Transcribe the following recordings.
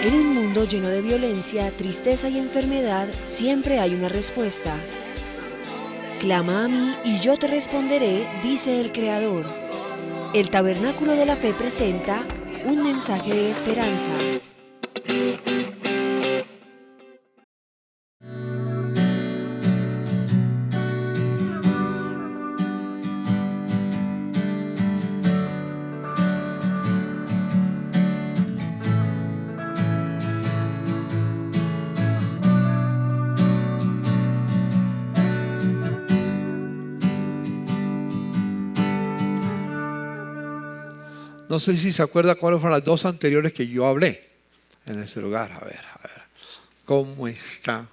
En un mundo lleno de violencia, tristeza y enfermedad, siempre hay una respuesta. Clama a mí y yo te responderé, dice el Creador. El Tabernáculo de la Fe presenta un mensaje de esperanza. No sé si se acuerda cuáles fueron las dos anteriores que yo hablé en ese lugar. A ver, ¿cómo está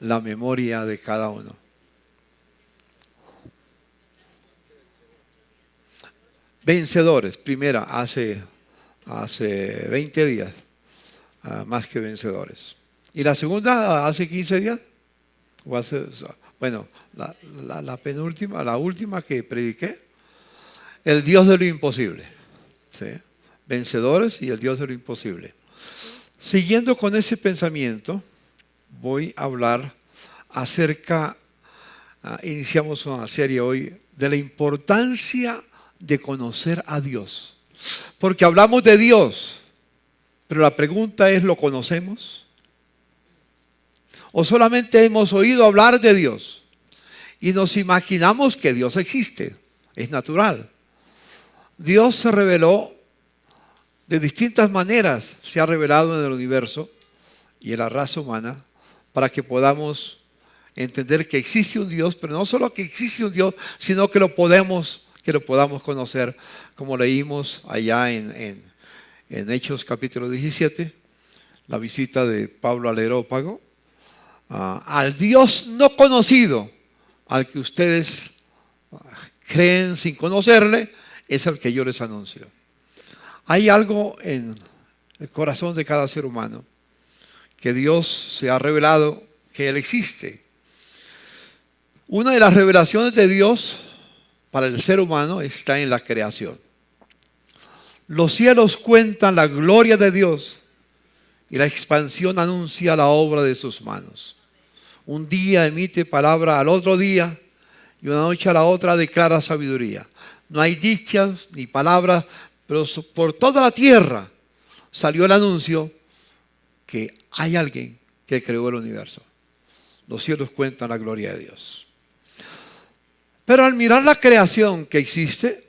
la memoria de cada uno? Vencedores, primera, hace 20 días, más que vencedores. ¿Y la segunda, hace 15 días? Bueno, la penúltima, la última que prediqué, el Dios de lo imposible. ¿Sí? Vencedores y el Dios de lo imposible. Siguiendo con ese pensamiento, voy a hablar acerca, iniciamos una serie hoy, de la importancia de conocer a Dios. Porque hablamos de Dios, pero la pregunta es, ¿lo conocemos? ¿O solamente hemos oído hablar de Dios y nos imaginamos que Dios existe? Es natural. Dios se reveló de distintas maneras, se ha revelado en el universo y en la raza humana para que podamos entender que existe un Dios, pero no solo que existe un Dios, sino que lo podamos conocer, como leímos allá en Hechos capítulo 17, la visita de Pablo al Areópago, al Dios no conocido, al que ustedes creen sin conocerle, es el que yo les anuncio. Hay algo en el corazón de cada ser humano que Dios se ha revelado que Él existe. Una de las revelaciones de Dios para el ser humano está en la creación. Los cielos cuentan la gloria de Dios y la expansión anuncia la obra de sus manos. Un día emite palabra al otro día y una noche a la otra declara sabiduría. No hay dichas ni palabras, pero por toda la tierra salió el anuncio que hay alguien que creó el universo. Los cielos cuentan la gloria de Dios. Pero al mirar la creación que existe,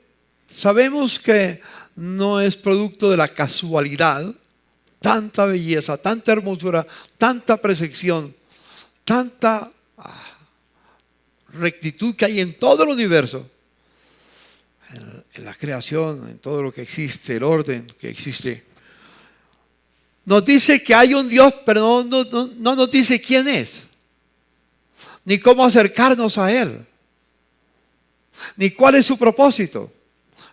sabemos que no es producto de la casualidad, tanta belleza, tanta hermosura, tanta perfección, tanta rectitud que hay en todo el universo. En la creación, en todo lo que existe, el orden que existe. Nos dice que hay un Dios, pero no nos dice quién es, ni cómo acercarnos a Él, ni cuál es su propósito.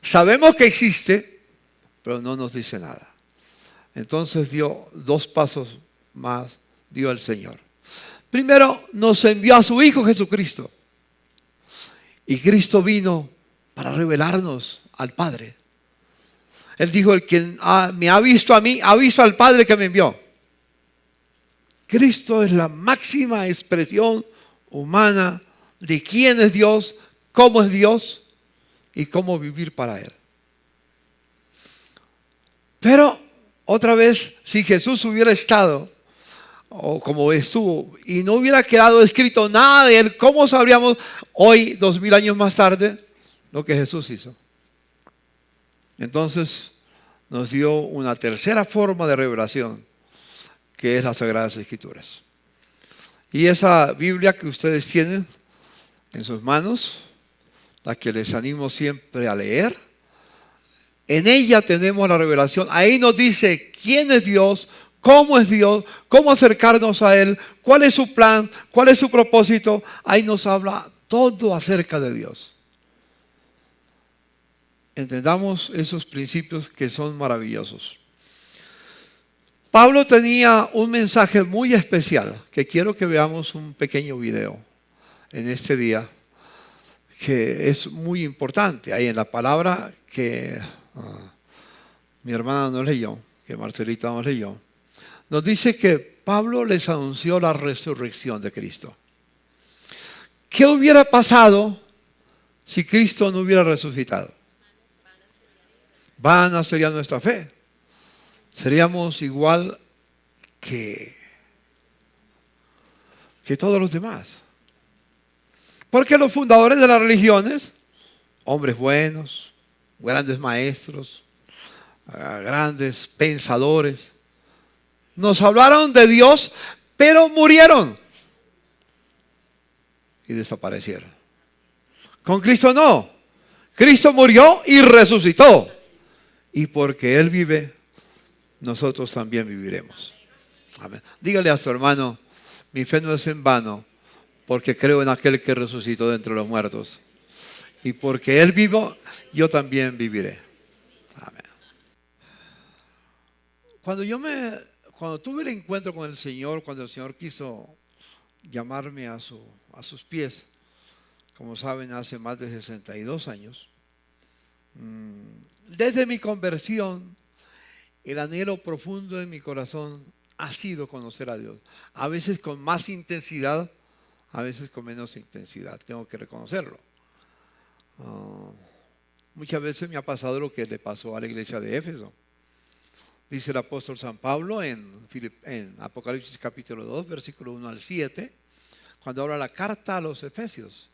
Sabemos que existe, pero no nos dice nada. Entonces dio dos pasos más, dio el Señor. Primero nos envió a su Hijo Jesucristo. Y Cristo vino para revelarnos al Padre. Él dijo, el que me ha visto a mí, ha visto al Padre que me envió. Cristo es la máxima expresión humana de quién es Dios, cómo es Dios y cómo vivir para Él. Pero, otra vez, si Jesús hubiera estado, o como estuvo, y no hubiera quedado escrito nada de Él, ¿cómo sabríamos hoy, 2000 años más tarde, lo que Jesús hizo? Entonces nos dio una tercera forma de revelación, que es las Sagradas Escrituras. Y esa Biblia que ustedes tienen en sus manos, la que les animo siempre a leer, en ella tenemos la revelación. Ahí nos dice quién es Dios, cómo acercarnos a Él, cuál es su plan, cuál es su propósito. Ahí nos habla todo acerca de Dios. Entendamos esos principios que son maravillosos. Pablo tenía un mensaje muy especial, que quiero que veamos un pequeño video en este día, que es muy importante. Ahí en la palabra que mi hermana nos leyó, que Marcelita nos leyó, nos dice que Pablo les anunció la resurrección de Cristo. ¿Qué hubiera pasado si Cristo no hubiera resucitado? Vana sería nuestra fe. Seríamos igual que todos los demás. Porque los fundadores de las religiones, hombres buenos, grandes maestros, grandes pensadores, nos hablaron de Dios, pero murieron y desaparecieron. Con Cristo no. Cristo murió y resucitó. Y porque Él vive, nosotros también viviremos. Amén. Dígale a su hermano, mi fe no es en vano, porque creo en aquel que resucitó de entre los muertos. Y porque Él vivo, yo también viviré. Amén. Cuando tuve el encuentro con el Señor, cuando el Señor quiso llamarme a sus pies, como saben, hace más de 62 años, desde mi conversión, el anhelo profundo de mi corazón ha sido conocer a Dios. A veces con más intensidad, a veces con menos intensidad, tengo que reconocerlo. Muchas veces me ha pasado lo que le pasó a la iglesia de Éfeso. Dice el apóstol San Pablo en Apocalipsis capítulo 2, versículo 1 al 7, cuando habla la carta a los Efesios,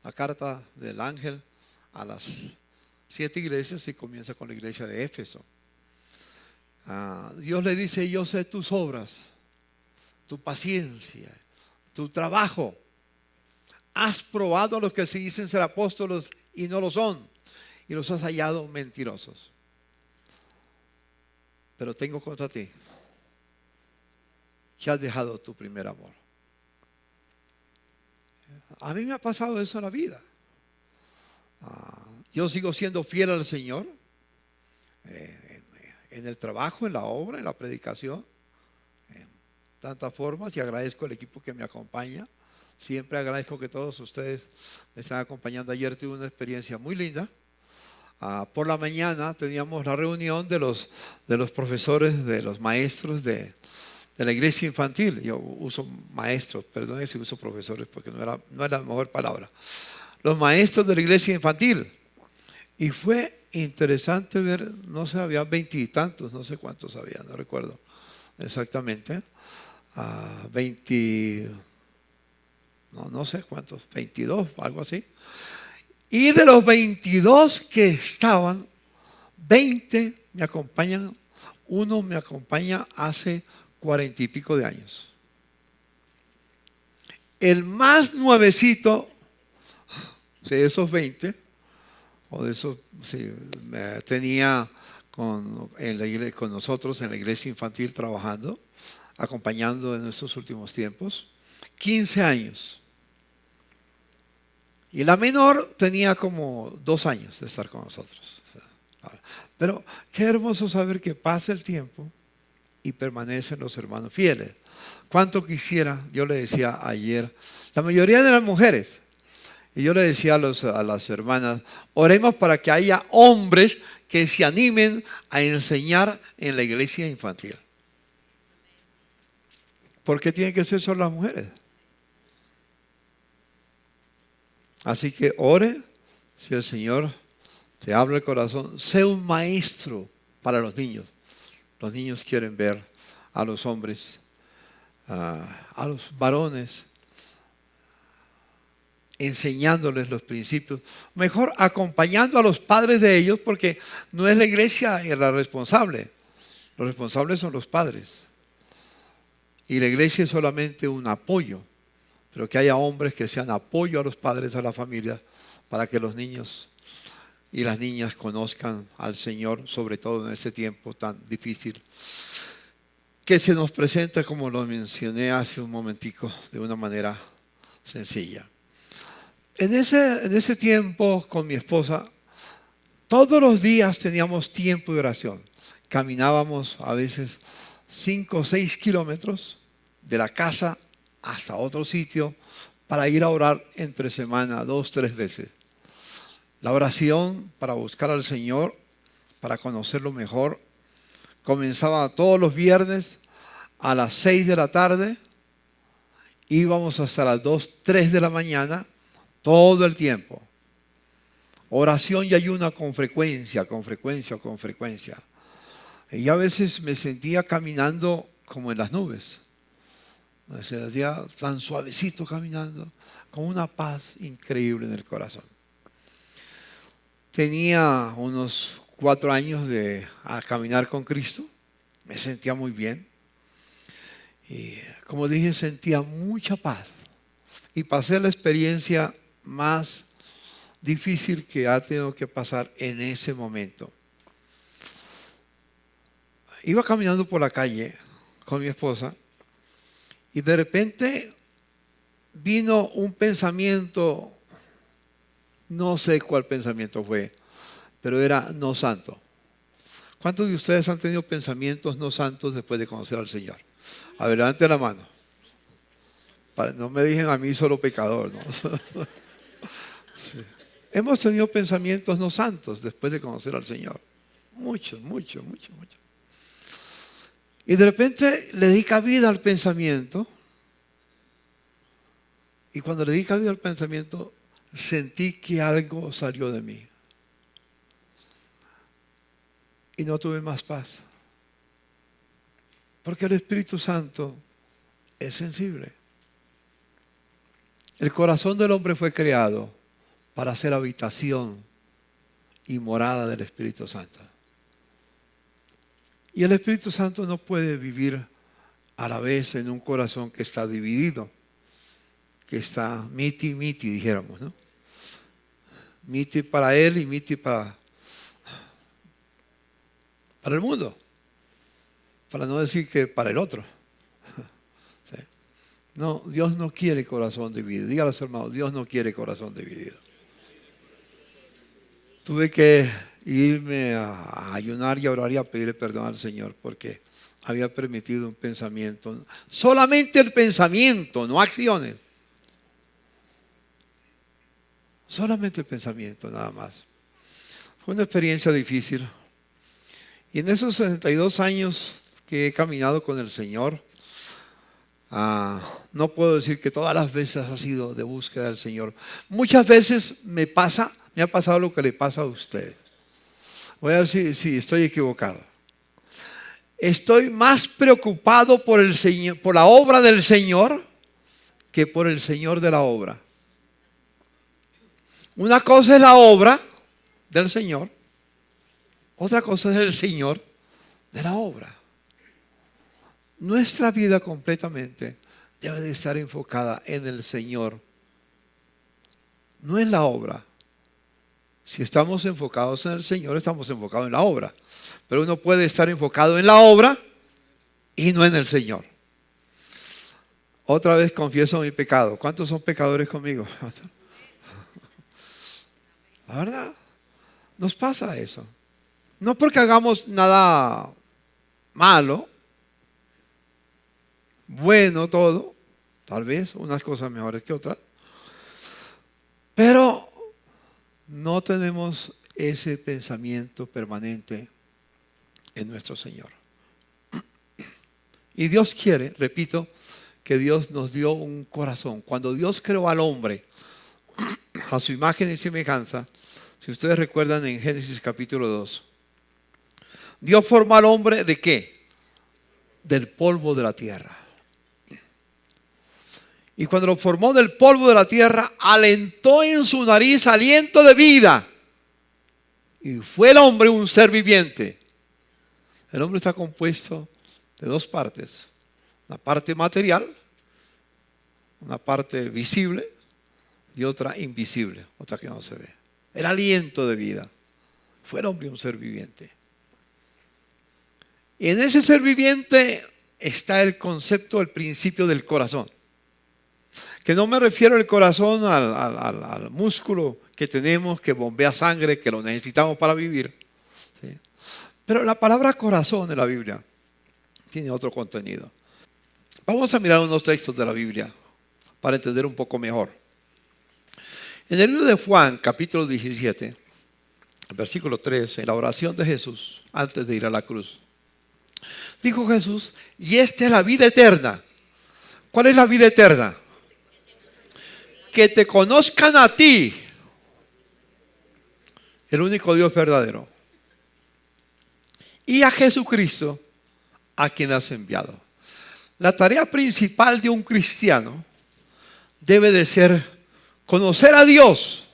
la carta del ángel a las 7 iglesias, y comienza con la iglesia de Éfeso. Dios le dice: yo sé tus obras, tu paciencia, tu trabajo. Has probado a los que se dicen ser apóstolos y no lo son, y los has hallado mentirosos. Pero tengo contra ti que has dejado tu primer amor. A mí me ha pasado eso en la vida. Yo sigo siendo fiel al Señor en el trabajo, en la obra, en la predicación, en tantas formas, y agradezco al equipo que me acompaña. Siempre agradezco que todos ustedes me están acompañando. Ayer tuve una experiencia muy linda. Por la mañana teníamos la reunión de los profesores, de los maestros de la iglesia infantil. Yo uso maestros, perdón si uso profesores porque no es la mejor palabra. Los maestros de la iglesia infantil. Y fue interesante ver, no sé, había 20 y tantos, no sé cuántos había, no recuerdo exactamente. 20, no sé cuántos, 22, algo así. Y de los 22 que estaban, 20 me acompañan. Uno me acompaña hace 40 y pico de años. El más nuevecito de esos 20, o de esos, sí, tenía con nosotros en la iglesia infantil trabajando, acompañando en estos últimos tiempos, 15 años. Y la menor tenía como 2 años de estar con nosotros. Pero qué hermoso saber que pasa el tiempo y permanecen los hermanos fieles. ¿Cuánto quisiera? Yo le decía ayer, la mayoría de las mujeres, y yo le decía a las hermanas, oremos para que haya hombres que se animen a enseñar en la iglesia infantil. ¿Por qué tienen que ser solo las mujeres? Así que ore, si el Señor te habla el corazón, sé un maestro para los niños. Los niños quieren ver a los hombres, a los varones, enseñándoles los principios. Mejor acompañando a los padres de ellos, porque no es la iglesia la responsable. Los responsables son los padres. Y la iglesia es solamente un apoyo. Pero que haya hombres que sean apoyo a los padres, a la familia, para que los niños y las niñas conozcan al Señor, sobre todo en este tiempo tan difícil que se nos presenta, como lo mencioné hace un momentico, de una manera sencilla. En ese tiempo con mi esposa, todos los días teníamos tiempo de oración. Caminábamos a veces 5 o 6 kilómetros de la casa hasta otro sitio para ir a orar entre semana 2 o 3 veces. La oración para buscar al Señor, para conocerlo mejor, comenzaba todos los viernes a las 6 de la tarde, íbamos hasta las 2, 3 de la mañana, todo el tiempo. Oración y ayuno con frecuencia. Y a veces me sentía caminando como en las nubes. Me sentía tan suavecito caminando, con una paz increíble en el corazón. Tenía unos 4 años a caminar con Cristo. Me sentía muy bien. Y como dije, sentía mucha paz. Y pasé la experiencia más difícil que ha tenido que pasar en ese momento. Iba caminando por la calle con mi esposa y de repente vino un pensamiento, no sé cuál pensamiento fue, pero era no santo. ¿Cuántos de ustedes han tenido pensamientos no santos después de conocer al Señor? A ver, levanten la mano. No me digan a mí solo pecador, ¿no? Sí. Hemos tenido pensamientos no santos después de conocer al Señor. Muchos. Y de repente le di cabida al pensamiento. Y cuando le di cabida al pensamiento, sentí que algo salió de mí. Y no tuve más paz. Porque el Espíritu Santo es sensible. El corazón del hombre fue creado para ser habitación y morada del Espíritu Santo. Y el Espíritu Santo no puede vivir a la vez en un corazón que está dividido, que está miti, dijéramos, ¿no? Miti para él y miti para el mundo, para no decir que para el otro. ¿Sí? No, Dios no quiere corazón dividido. Dígale a los hermanos, Dios no quiere corazón dividido. Tuve que irme a ayunar y a orar y a pedirle perdón al Señor porque había permitido un pensamiento. Solamente el pensamiento, no acciones. Solamente el pensamiento, nada más. Fue una experiencia difícil. Y en esos 62 años que he caminado con el Señor, no puedo decir que todas las veces ha sido de búsqueda del Señor. Muchas veces me ha pasado lo que le pasa a ustedes. Voy a ver si estoy equivocado. Estoy más preocupado por el Señor, por la obra del Señor, que por el Señor de la obra. Una cosa es la obra del Señor, otra cosa es el Señor de la obra. Nuestra vida completamente debe de estar enfocada en el Señor, no en la obra. Si estamos enfocados en el Señor, estamos enfocados en la obra. Pero uno puede estar enfocado en la obra y no en el Señor. Otra vez confieso mi pecado. ¿Cuántos son pecadores conmigo? La verdad, nos pasa eso. No porque hagamos nada malo, bueno todo, tal vez unas cosas mejores que otras, pero no tenemos ese pensamiento permanente en nuestro Señor. Y Dios quiere, repito, que Dios nos dio un corazón. Cuando Dios creó al hombre a su imagen y semejanza, si ustedes recuerdan en Génesis capítulo 2, Dios formó al hombre ¿de qué? Del polvo de la tierra. Y cuando lo formó del polvo de la tierra, alentó en su nariz aliento de vida. Y fue el hombre un ser viviente. El hombre está compuesto de dos partes. Una parte material, una parte visible y otra invisible, otra que no se ve. El aliento de vida. Fue el hombre un ser viviente. Y en ese ser viviente está el concepto, el principio del corazón. Que no me refiero al corazón, al músculo que tenemos, que bombea sangre, que lo necesitamos para vivir. ¿Sí? Pero la palabra corazón en la Biblia tiene otro contenido. Vamos a mirar unos textos de la Biblia para entender un poco mejor. En el libro de Juan, capítulo 17, versículo 3, en la oración de Jesús antes de ir a la cruz, Dijo Jesús, y esta es la vida eterna. ¿Cuál es la vida eterna? Que te conozcan a ti, el único Dios verdadero, y a Jesucristo, a quien has enviado. La tarea principal de un cristiano debe de ser conocer a Dios,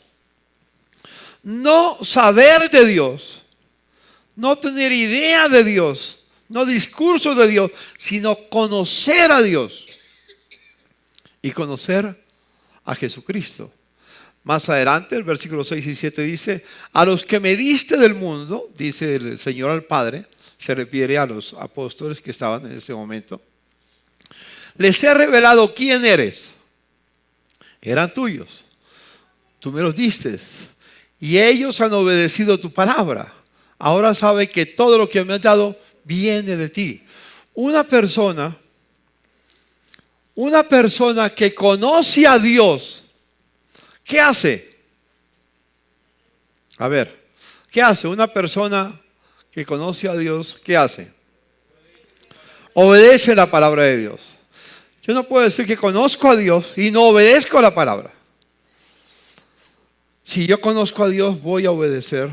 no saber de Dios, no tener idea de Dios, no discursos de Dios, sino conocer a Dios y conocer a Jesucristo. Más adelante, el versículo 6 y 7 dice, a los que me diste del mundo, dice el Señor al Padre, se refiere a los apóstoles que estaban en ese momento, les he revelado quién eres. Eran tuyos, tú me los diste, y ellos han obedecido tu palabra. Ahora sabe que todo lo que me has dado viene de ti. Una persona que conoce a Dios, ¿qué hace? A ver, ¿qué hace una persona que conoce a Dios? ¿Qué hace? Obedece la palabra de Dios. Yo no puedo decir que conozco a Dios y no obedezco la palabra. Si yo conozco a Dios, voy a obedecer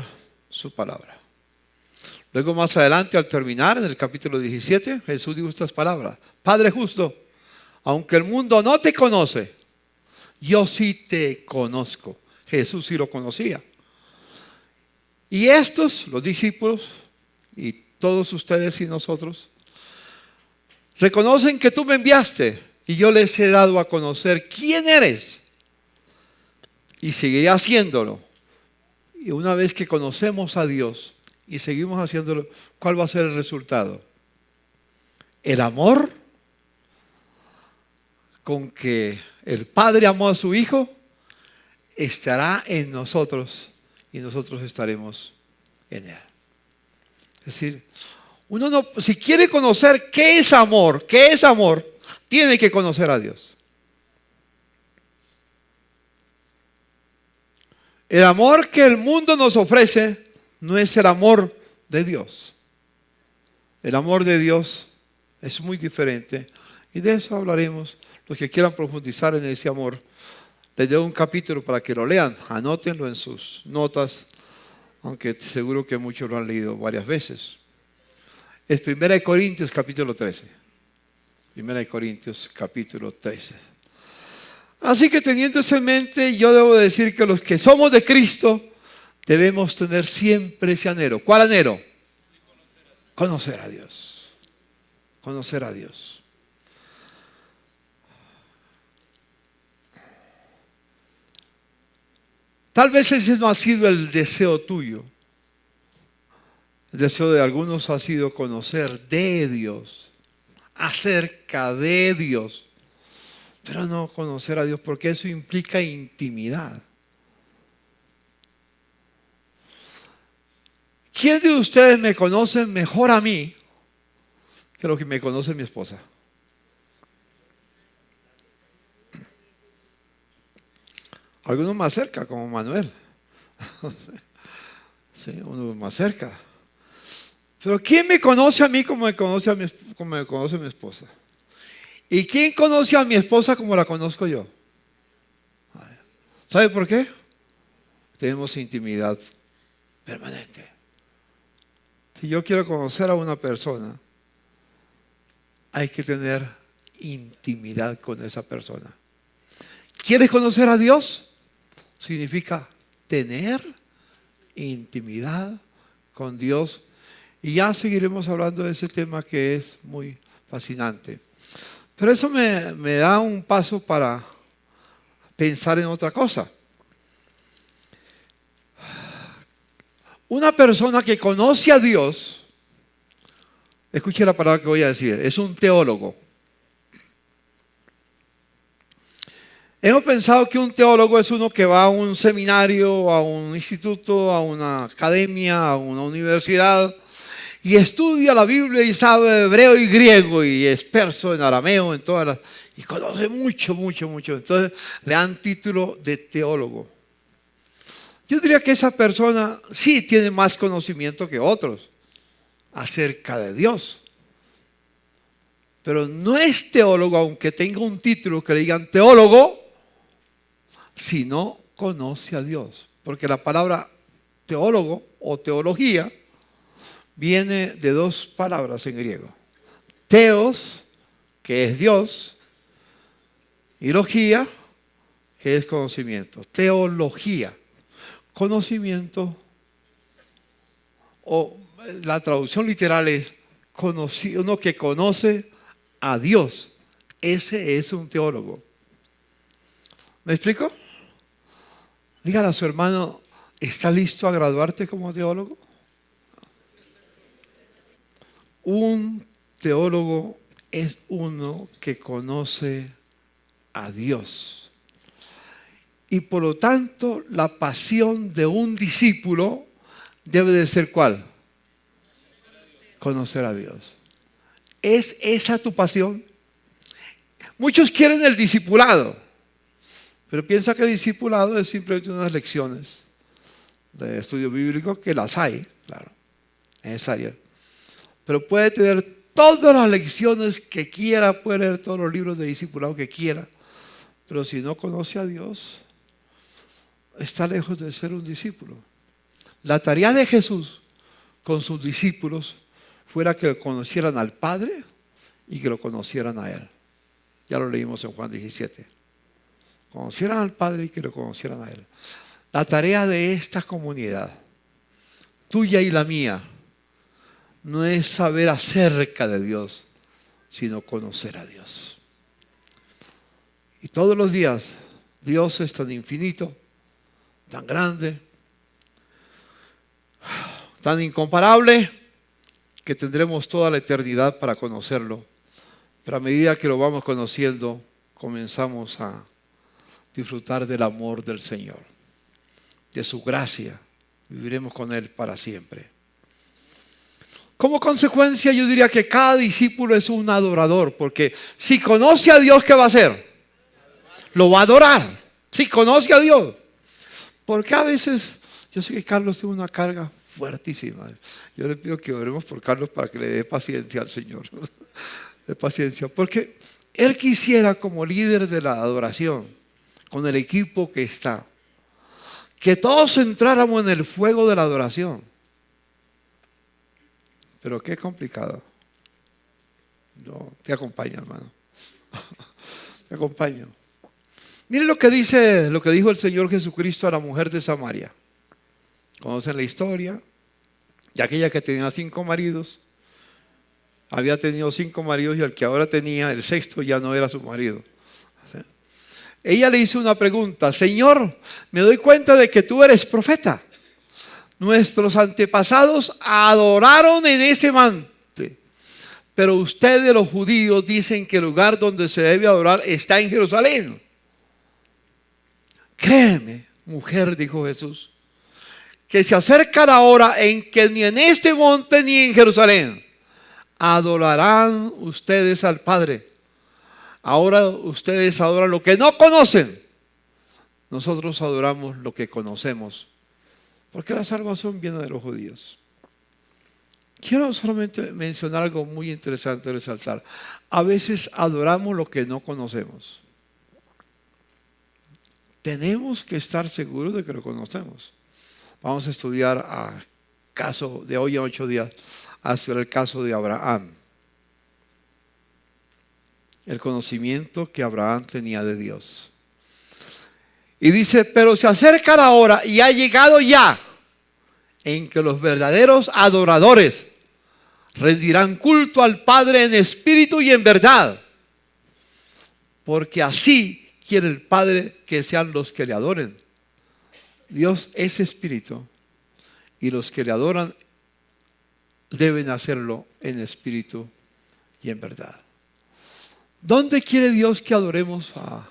su palabra. Luego más adelante, al terminar, en el capítulo 17, Jesús dijo estas palabras. Padre justo, aunque el mundo no te conoce, yo sí te conozco. Jesús sí lo conocía. Y estos, los discípulos, y todos ustedes y nosotros, reconocen que tú me enviaste y yo les he dado a conocer quién eres. Y seguiré haciéndolo. Y una vez que conocemos a Dios y seguimos haciéndolo, ¿cuál va a ser el resultado? El amor con que el Padre amó a su Hijo estará en nosotros y nosotros estaremos en Él. Es decir, uno no, si quiere conocer qué es amor, tiene que conocer a Dios. El amor que el mundo nos ofrece no es el amor de Dios. El amor de Dios es muy diferente y de eso hablaremos. Los que quieran profundizar en ese amor, les doy un capítulo para que lo lean, anótenlo en sus notas, aunque seguro que muchos lo han leído varias veces. Es 1 Corintios capítulo 13. 1 Corintios capítulo 13. Así que teniendo eso en mente, yo debo decir que los que somos de Cristo debemos tener siempre ese anhelo. ¿Cuál anhelo? Conocer a Dios. Conocer a Dios. Tal vez ese no ha sido el deseo tuyo. El deseo de algunos ha sido conocer de Dios, acerca de Dios, pero no conocer a Dios, porque eso implica intimidad. ¿Quién de ustedes me conoce mejor a mí que lo que me conoce mi esposa? Algunos más cerca, como Manuel. Sí, uno más cerca. Pero ¿quién me conoce a mí como me conoce mi esposa? ¿Y quién conoce a mi esposa como la conozco yo? ¿Sabe por qué? Tenemos intimidad permanente. Si yo quiero conocer a una persona, hay que tener intimidad con esa persona. ¿Quieres conocer a Dios? Significa tener intimidad con Dios. Y ya seguiremos hablando de ese tema que es muy fascinante. Pero eso me da un paso para pensar en otra cosa. Una persona que conoce a Dios, escuche la palabra que voy a decir, es un teólogo. Hemos pensado que un teólogo es uno que va a un seminario, a un instituto, a una academia, a una universidad y estudia la Biblia y sabe hebreo y griego y es experto en arameo, en todas las, y conoce mucho. Entonces le dan título de teólogo. Yo diría que esa persona sí tiene más conocimiento que otros acerca de Dios, Pero no es teólogo, aunque tenga un título que le digan teólogo, si no conoce a Dios. Porque la palabra teólogo o teología viene de dos palabras en griego. Teos, que es Dios, y logía, que es conocimiento. Teología, conocimiento, o la traducción literal es uno que conoce a Dios. Ese es un teólogo. ¿Me explico? Dígale a su hermano, ¿está listo a graduarte como teólogo? Un teólogo es uno que conoce a Dios. Y por lo tanto, la pasión de un discípulo debe de ser ¿cuál? Conocer a Dios. ¿Es esa tu pasión? Muchos quieren el discipulado, pero piensa que el discipulado es simplemente unas lecciones de estudio bíblico, que las hay, claro, necesarias. Pero puede tener todas las lecciones que quiera, puede leer todos los libros de discipulado que quiera, pero si no conoce a Dios, está lejos de ser un discípulo. La tarea de Jesús con sus discípulos fuera que lo conocieran al Padre y que lo conocieran a Él. Ya lo leímos en Juan 17. Conocieran al Padre y que lo conocieran a Él. La tarea de esta comunidad, tuya y la mía, no es saber acerca de Dios, sino conocer a Dios. Y todos los días, Dios es tan infinito, tan grande, tan incomparable, que tendremos toda la eternidad para conocerlo. Pero a medida que lo vamos conociendo, comenzamos a disfrutar del amor del Señor, de su gracia. Viviremos con Él para siempre. Como consecuencia, yo diría que cada discípulo es un adorador, porque si conoce a Dios, ¿qué va a hacer? Lo va a adorar. Si conoce a Dios. Porque a veces, yo sé que Carlos tiene una carga fuertísima. Yo le pido que oremos por Carlos para que le dé paciencia al Señor. De paciencia. Porque él quisiera, como líder de la adoración, con el equipo que está, que todos entráramos en el fuego de la adoración. Pero qué complicado. No, te acompaño, hermano. Te acompaño. Miren lo que dijo el Señor Jesucristo a la mujer de Samaria. Conocen la historia de aquella que tenía 5 maridos. Había tenido 5 maridos y el que ahora tenía, el sexto, ya no era su marido. ¿Sí? Ella le hizo una pregunta: Señor, me doy cuenta de que tú eres profeta. Nuestros antepasados adoraron en ese monte, pero ustedes los judíos dicen que el lugar donde se debe adorar está en Jerusalén. Créeme, mujer, dijo Jesús, que se acerca la hora en que ni en este monte ni en Jerusalén adorarán ustedes al Padre. Ahora ustedes adoran lo que no conocen. Nosotros adoramos lo que conocemos, porque la salvación viene de los judíos. Quiero solamente mencionar algo muy interesante de resaltar. A veces adoramos lo que no conocemos. Tenemos que estar seguros de que lo conocemos. Vamos a estudiar a caso de hoy en 8 días hasta el caso de Abraham. El conocimiento que Abraham tenía de Dios. Y dice, pero se acerca la hora y ha llegado ya en que los verdaderos adoradores rendirán culto al Padre en espíritu y en verdad. Porque así quiere el Padre que sean los que le adoren. Dios es espíritu y los que le adoran deben hacerlo en espíritu y en verdad. ¿Dónde quiere Dios que adoremos a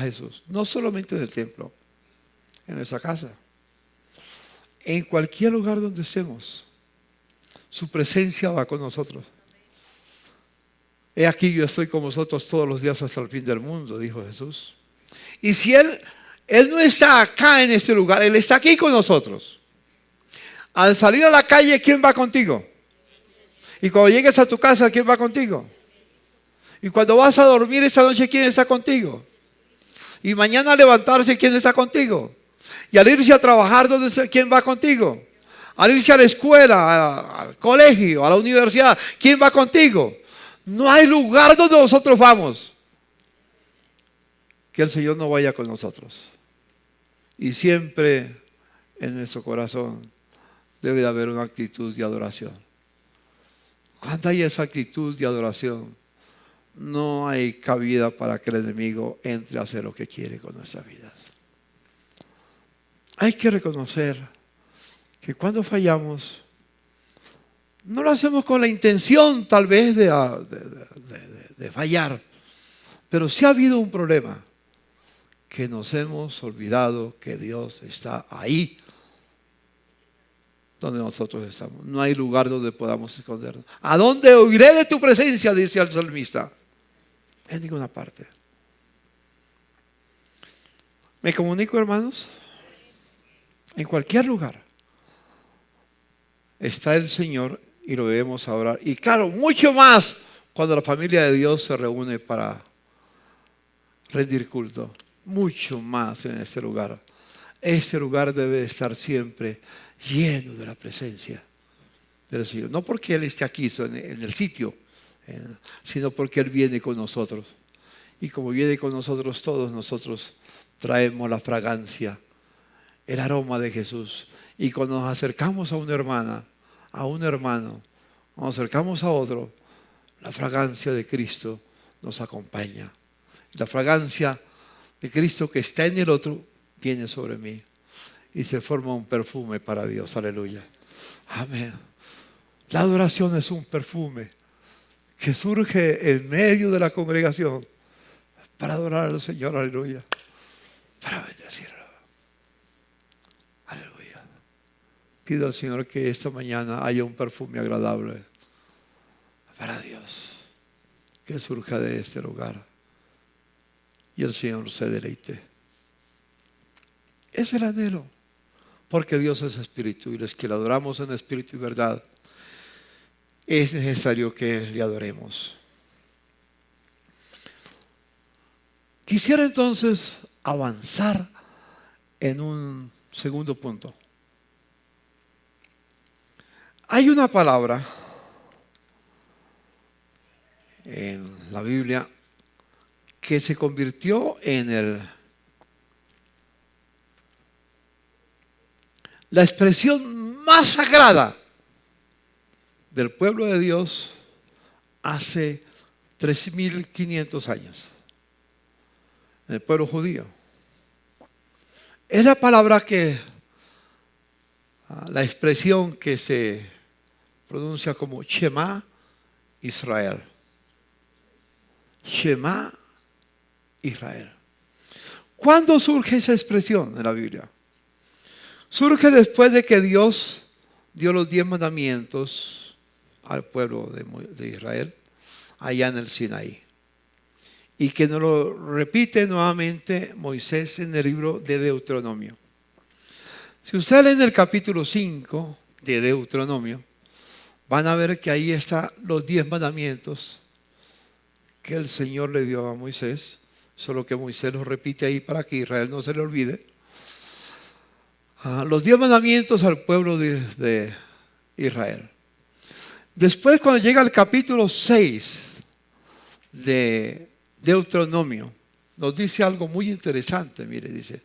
Jesús? No solamente en el templo, en nuestra casa, en cualquier lugar donde estemos, su presencia va con nosotros. He aquí, yo estoy con vosotros todos los días hasta el fin del mundo, dijo Jesús. Y si Él no está acá en este lugar, Él está aquí con nosotros. Al salir a la calle, ¿quién va contigo? Y cuando llegues a tu casa, ¿quién va contigo? Y cuando vas a dormir esta noche, ¿quién está contigo? Y mañana a levantarse, ¿quién está contigo? Y al irse a trabajar, ¿quién va contigo? Al irse a la escuela, al colegio, a la universidad, ¿quién va contigo? No hay lugar donde nosotros vamos que el Señor no vaya con nosotros. Y siempre en nuestro corazón debe de haber una actitud de adoración. Cuando hay esa actitud de adoración, no hay cabida para que el enemigo entre a hacer lo que quiere con nuestras vidas. Hay que reconocer que cuando fallamos, no lo hacemos con la intención tal vez de fallar, pero sí ha habido un problema, que nos hemos olvidado que Dios está ahí donde nosotros estamos. No hay lugar donde podamos escondernos. ¿A dónde huiré de tu presencia?, dice el salmista. En ninguna parte. ¿Me comunico, hermanos? En cualquier lugar está el Señor y lo debemos adorar. Y claro, mucho más cuando la familia de Dios se reúne para rendir culto. Mucho más en este lugar. Este lugar debe estar siempre lleno de la presencia del Señor. No porque Él esté aquí en el sitio, sino porque Él viene con nosotros. Y como viene con nosotros, todos nosotros traemos la fragancia, el aroma de Jesús. Y cuando nos acercamos a una hermana, a un hermano, cuando nos acercamos a otro, la fragancia de Cristo nos acompaña. La fragancia de Cristo que está en el otro viene sobre mí y se forma un perfume para Dios. Aleluya. Amén. La adoración es un perfume que surge en medio de la congregación para adorar al Señor. Aleluya. Para bendecirlo. Aleluya. Pido al Señor que esta mañana haya un perfume agradable para Dios que surja de este lugar y el Señor se deleite. Es el anhelo, porque Dios es espíritu y los que le adoramos en espíritu y verdad es necesario que le adoremos. Quisiera entonces avanzar en un segundo punto. Hay una palabra en la Biblia que se convirtió en la expresión más sagrada del pueblo de Dios hace 3.500 años, en el pueblo judío. Es la palabra la expresión que se pronuncia como Shema Israel. Shema Israel. ¿Cuándo surge esa expresión en la Biblia? Surge después de que Dios dio los 10 mandamientos al pueblo de Israel allá en el Sinaí. Y que nos lo repite nuevamente Moisés en el libro de Deuteronomio. Si ustedes leen el capítulo 5 de Deuteronomio, van a ver que ahí están los 10 mandamientos que el Señor le dio a Moisés, solo que Moisés los repite ahí para que Israel no se le olvide. Los 10 mandamientos al pueblo de Israel. Después, cuando llega al capítulo 6 de Deuteronomio, nos dice algo muy interesante. Mire, dice,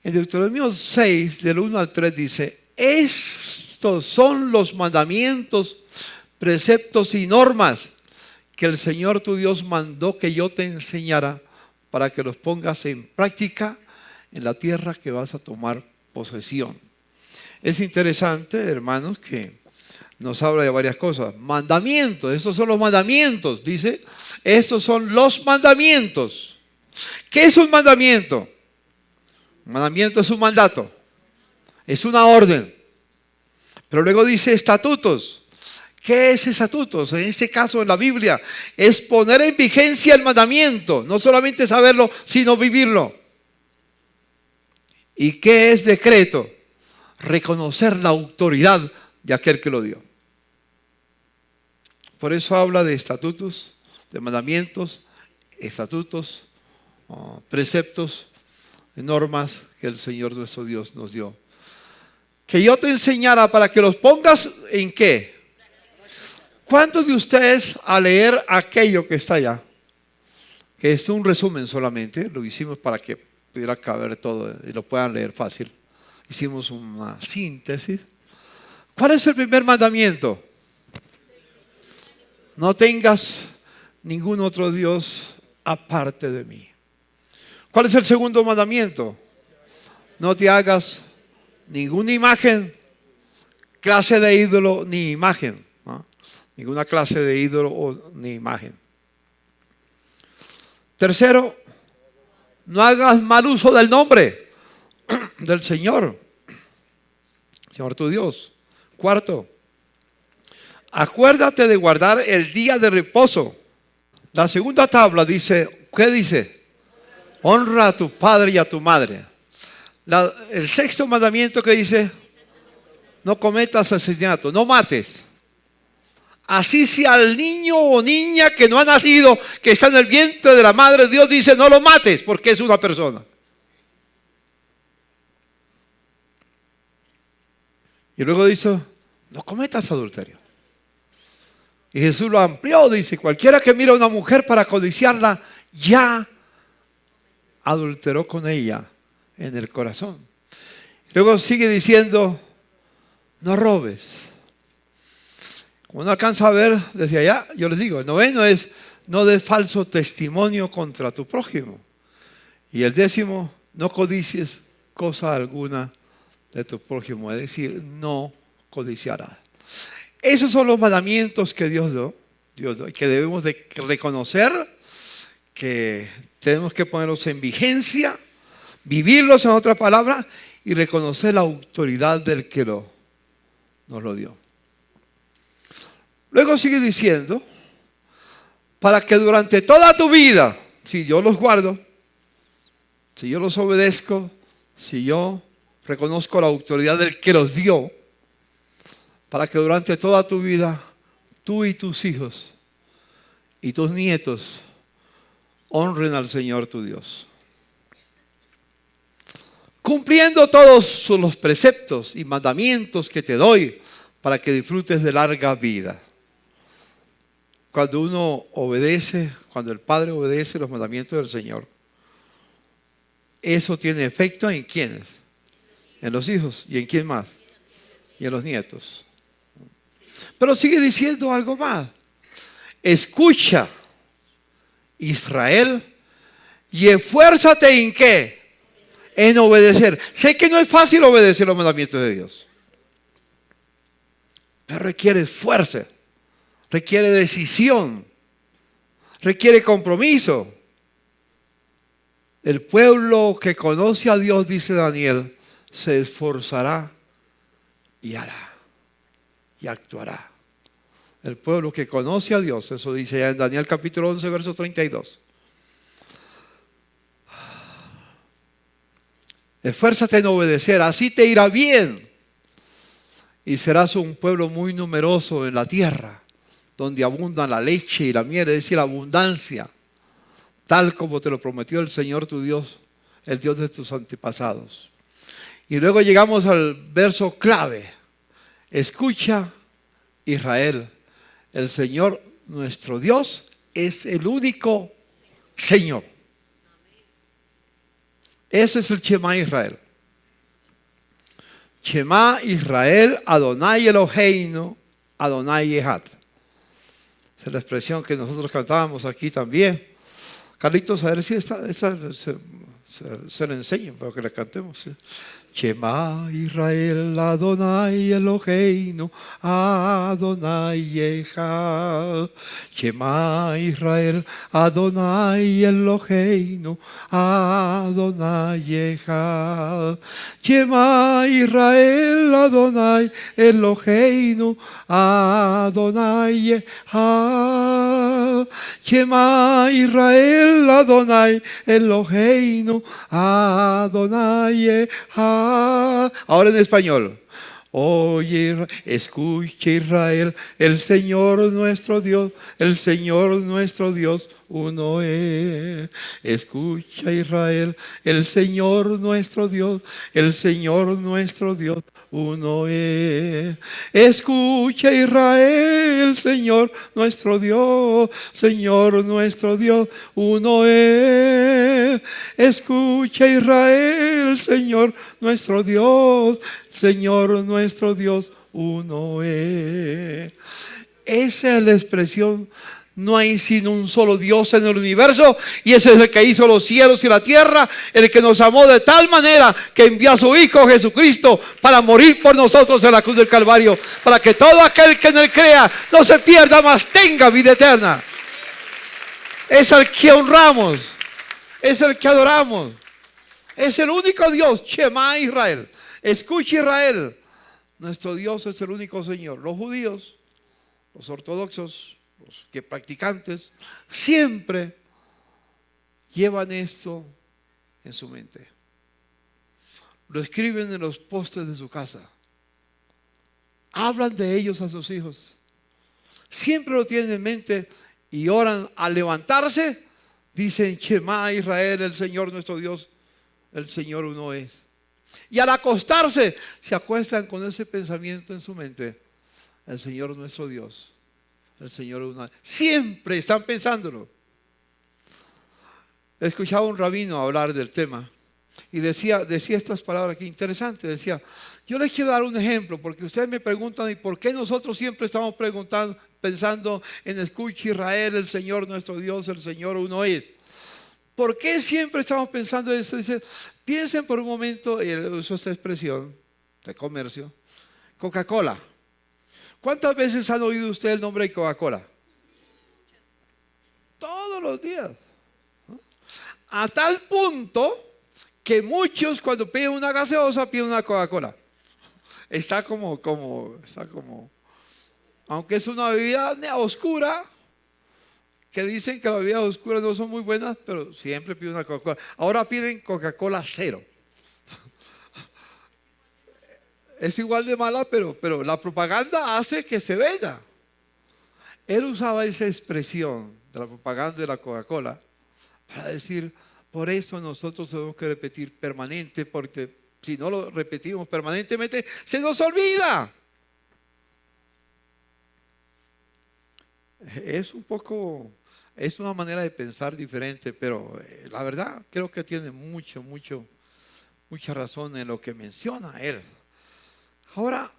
en Deuteronomio 6, del 1 al 3, dice: estos son los mandamientos, preceptos y normas que el Señor tu Dios mandó que yo te enseñara para que los pongas en práctica en la tierra que vas a tomar posesión. Es interesante, hermanos, que nos habla de varias cosas. Mandamientos, estos son los mandamientos, dice, estos son los mandamientos. ¿Qué es un mandamiento? Un mandamiento es un mandato, es una orden. Pero luego dice estatutos. ¿Qué es estatutos? En este caso en la Biblia es poner en vigencia el mandamiento, no solamente saberlo, sino vivirlo. ¿Y qué es decreto? Reconocer la autoridad de aquel que lo dio. Por eso habla de estatutos, de mandamientos, estatutos, preceptos, normas que el Señor nuestro Dios nos dio. Que yo te enseñara para que los pongas ¿en qué? ¿Cuántos de ustedes al leer aquello que está allá, que es un resumen solamente, lo hicimos para que pudiera caber todo y lo puedan leer fácil? Hicimos una síntesis. ¿Cuál es el primer mandamiento? No tengas ningún otro Dios aparte de mí. ¿Cuál es el segundo mandamiento? No te hagas ninguna imagen, clase de ídolo ni imagen, ¿no? Ninguna clase de ídolo ni imagen. Tercero, no hagas mal uso del nombre del Señor tu Dios. Cuarto, acuérdate de guardar el día de reposo. La segunda tabla dice, ¿qué dice? Honra a tu padre y a tu madre. El sexto mandamiento que dice, no cometas asesinato, no mates. Así sea el niño o niña que no ha nacido, que está en el vientre de la madre, Dios dice, no lo mates porque es una persona. Y luego dice, no cometas adulterio. Y Jesús lo amplió, dice, cualquiera que mira a una mujer para codiciarla, ya adulteró con ella en el corazón. Luego sigue diciendo, no robes. Como uno alcanza a ver desde allá, yo les digo, el noveno es, no des falso testimonio contra tu prójimo. Y el décimo, no codicies cosa alguna de tu prójimo, es decir, no codiciarás. Esos son los mandamientos que Dios dio, que debemos de reconocer, que tenemos que ponerlos en vigencia, vivirlos en otra palabra y reconocer la autoridad del que nos lo dio. Luego sigue diciendo, para que durante toda tu vida, si yo los guardo, si yo los obedezco, si yo reconozco la autoridad del que los dio, para que durante toda tu vida, tú y tus hijos y tus nietos honren al Señor tu Dios. Cumpliendo todos los preceptos y mandamientos que te doy para que disfrutes de larga vida. Cuando uno obedece, cuando el Padre obedece los mandamientos del Señor, eso tiene efecto ¿en quiénes? En los hijos. ¿Y en quién más? Y en los nietos. Pero sigue diciendo algo más. Escucha, Israel, y esfuérzate ¿en qué? En obedecer. Sé que no es fácil obedecer los mandamientos de Dios, pero requiere esfuerzo, requiere decisión, requiere compromiso. El pueblo que conoce a Dios, dice Daniel, se esforzará y hará y actuará. El pueblo que conoce a Dios, eso dice ya en Daniel capítulo 11, verso 32. Esfuérzate en obedecer, así te irá bien. Y serás un pueblo muy numeroso en la tierra, donde abundan la leche y la miel, es decir, la abundancia, tal como te lo prometió el Señor tu Dios, el Dios de tus antepasados. Y luego llegamos al verso clave. Escucha, Israel, el Señor nuestro Dios es el único Señor. Ese es el Shema Israel. Shema Israel, Adonai Eloheinu, Adonai Echad. Esa es la expresión que nosotros cantábamos aquí también. Carlitos, a ver si esta se la enseño para que la cantemos. ¿Sí? Shema Israel, Adonai Eloheinu, Adonai Echad. Shema Israel, Adonai Eloheinu, Adonai Echad. Shema Israel, Adonai Eloheinu, Adonai Echad. Shema Israel, Adonai Eloheinu, Adonai Echad. Ahora en español. Oye, escucha Israel, el Señor nuestro Dios, el Señor nuestro Dios, uno es. Escucha Israel, el Señor nuestro Dios, el Señor nuestro Dios, uno es. Escucha Israel, Señor nuestro Dios, Señor nuestro Dios, uno es. Escucha Israel, Señor nuestro Dios, Señor nuestro Dios, uno es. Esa es la expresión. No hay sino un solo Dios en el universo, y ese es el que hizo los cielos y la tierra, el que nos amó de tal manera que envió a su Hijo Jesucristo para morir por nosotros en la cruz del Calvario, para que todo aquel que en él crea no se pierda, mas tenga vida eterna. Es el que honramos, es el que adoramos, es el único Dios. Shema Israel, escucha Israel, nuestro Dios es el único Señor. Los judíos, los ortodoxos, los que practicantes, siempre llevan esto en su mente. Lo escriben en los postes de su casa. Hablan de ellos a sus hijos. Siempre lo tienen en mente y oran al levantarse. Dicen, Shema Israel, el Señor nuestro Dios, el Señor uno es. Y al acostarse, se acuestan con ese pensamiento en su mente. El Señor nuestro Dios, el Señor uno es. Siempre están pensándolo. He escuchado a un rabino hablar del tema y decía estas palabras aquí interesantes. Decía, yo les quiero dar un ejemplo, porque ustedes me preguntan, ¿y por qué nosotros siempre estamos pensando en escucha Israel, el Señor nuestro Dios, el Señor uno es? ¿Por qué siempre estamos pensando en eso? Dice, piensen por un momento, y él usó esta expresión de comercio, Coca-Cola. ¿Cuántas veces han oído usted el nombre de Coca-Cola? Todos los días. A tal punto que muchos cuando piden una gaseosa piden una Coca-Cola. Está como, aunque es una bebida oscura, que dicen que las bebidas oscuras no son muy buenas, pero siempre piden una Coca-Cola. Ahora piden Coca-Cola cero. Es igual de mala, pero la propaganda hace que se venda. Él usaba esa expresión de la propaganda de la Coca-Cola para decir, por eso nosotros tenemos que repetir permanente, porque si no lo repetimos permanentemente, se nos olvida. Es una manera de pensar diferente, pero la verdad creo que tiene mucha razón en lo que menciona él. Ahora,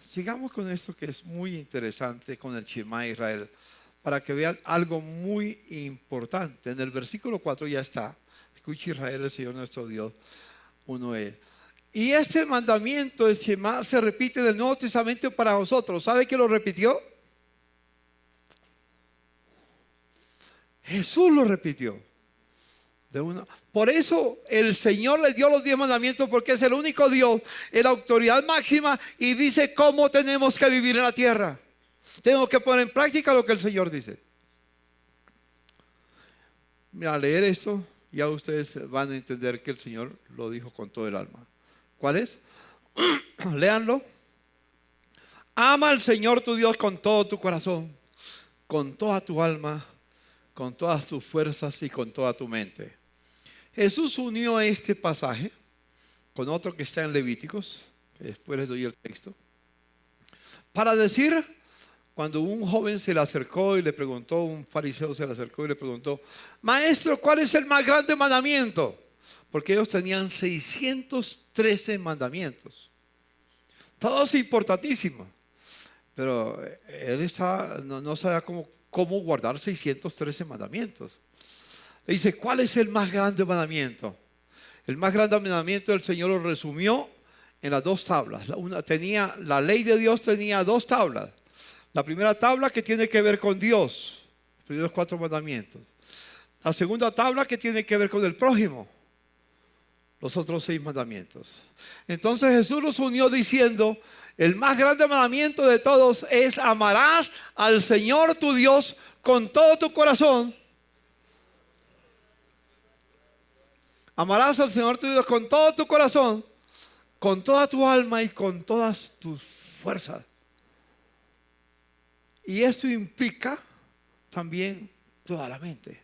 sigamos con esto que es muy interesante con el Shema Israel, para que vean algo muy importante. En el versículo 4 ya está, escucha Israel, el Señor nuestro Dios, uno es. Y este mandamiento, el Shema, se repite en el Nuevo Testamento para nosotros. ¿Sabe quién lo repitió? Jesús lo repitió. Por eso el Señor le dio los 10 mandamientos, porque es el único Dios, es la autoridad máxima, y dice cómo tenemos que vivir en la tierra. Tenemos que poner en práctica lo que el Señor dice. Mira, al leer esto, ya ustedes van a entender que el Señor lo dijo con todo el alma. ¿Cuál es? Léanlo. Ama al Señor tu Dios con todo tu corazón, con toda tu alma, con todas tus fuerzas y con toda tu mente. Jesús unió este pasaje con otro que está en Levíticos, que después les doy el texto, para decir, cuando un joven se le acercó y le preguntó, un fariseo se le acercó y le preguntó, maestro, ¿cuál es el más grande mandamiento? Porque ellos tenían 613 mandamientos, todos importantísimos, pero él no sabía cómo guardar 613 mandamientos. Le dice, ¿cuál es el más grande mandamiento? El más grande mandamiento el Señor lo resumió en las 2 tablas. La ley de Dios tenía 2 tablas. La primera tabla que tiene que ver con Dios, los primeros 4 mandamientos. La segunda tabla que tiene que ver con el prójimo, los otros 6 mandamientos. Entonces Jesús los unió diciendo, el más grande mandamiento de todos es amarás al Señor tu Dios con todo tu corazón. Amarás al Señor tu Dios con todo tu corazón con toda tu alma y con todas tus fuerzas. Y esto implica también toda la mente,